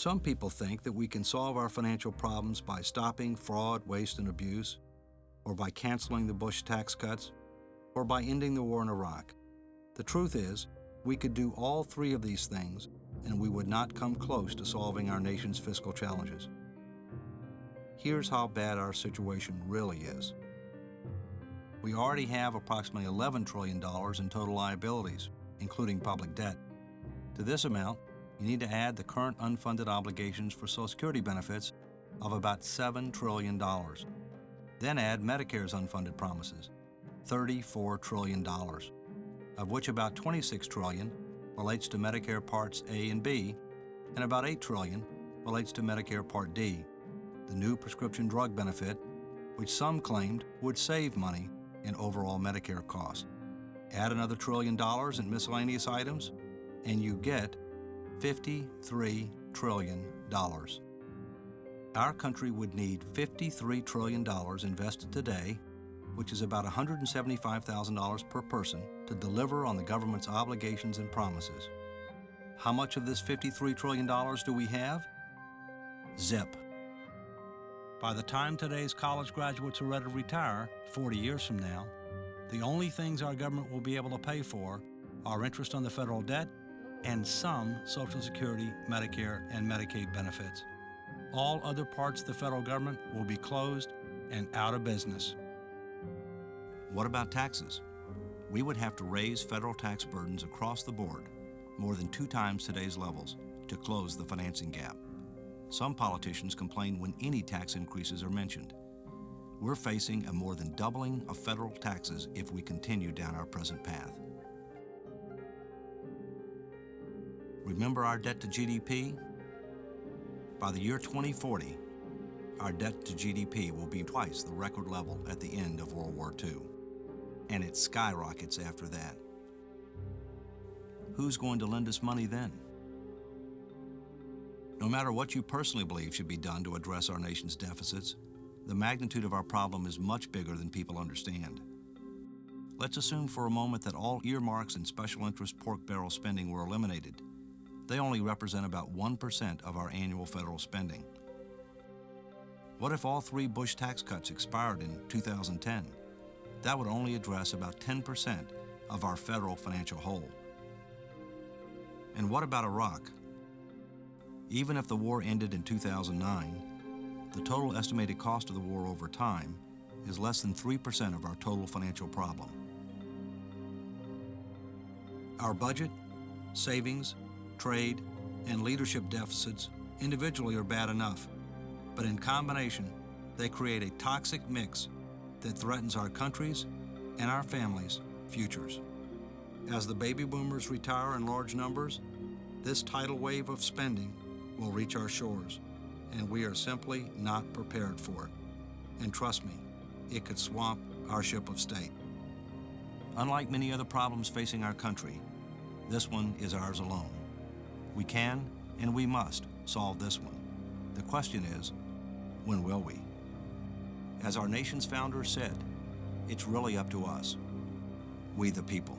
Some people think that we can solve our financial problems by stopping fraud, waste, and abuse, or by canceling the Bush tax cuts, or by ending the war in Iraq. The truth is, we could do all three of these things, and we would not come close to solving our nation's fiscal challenges. Here's how bad our situation really is. We already have approximately $11 trillion in total liabilities, including public debt. To this amount, you need to add the current unfunded obligations for Social Security benefits of about $7 trillion. Then add Medicare's unfunded promises, $34 trillion, of which about $26 trillion relates to Medicare Parts A and B, and about $8 trillion relates to Medicare Part D, the new prescription drug benefit, which some claimed would save money in overall Medicare costs. Add another $1 trillion in miscellaneous items, and you get $53 trillion. Our country would need $53 trillion invested today, which is about $175,000 per person, to deliver on the government's obligations and promises. How much of this $53 trillion do we have? Zip. By the time today's college graduates are ready to retire, 40 years from now, the only things our government will be able to pay for are interest on the federal debt and some Social Security, Medicare, and Medicaid benefits. All other parts of the federal government will be closed and out of business. What about taxes? We would have to raise federal tax burdens across the board, more than 2 times today's levels, to close the financing gap. Some politicians complain when any tax increases are mentioned. We're facing a more than doubling of federal taxes if we continue down our present path. Remember our debt to GDP? By the year 2040, our debt to GDP will be twice the record level at the end of World War II, and it skyrockets after that. Who's going to lend us money then? No matter what you personally believe should be done to address our nation's deficits, the magnitude of our problem is much bigger than people understand. Let's assume for a moment that all earmarks and special interest pork barrel spending were eliminated. They only represent about 1% of our annual federal spending. What if all 3 Bush tax cuts expired in 2010? That would only address about 10% of our federal financial hole. And what about Iraq? Even if the war ended in 2009, the total estimated cost of the war over time is less than 3% of our total financial problem. Our budget, savings, trade, and leadership deficits individually are bad enough, but in combination, they create a toxic mix that threatens our country's and our families' futures. As the baby boomers retire in large numbers, this tidal wave of spending will reach our shores, and we are simply not prepared for it. And trust me, it could swamp our ship of state. Unlike many other problems facing our country, this one is ours alone. We can and we must solve this one. The question is, when will we? As our nation's founder said, it's really up to us, we the people.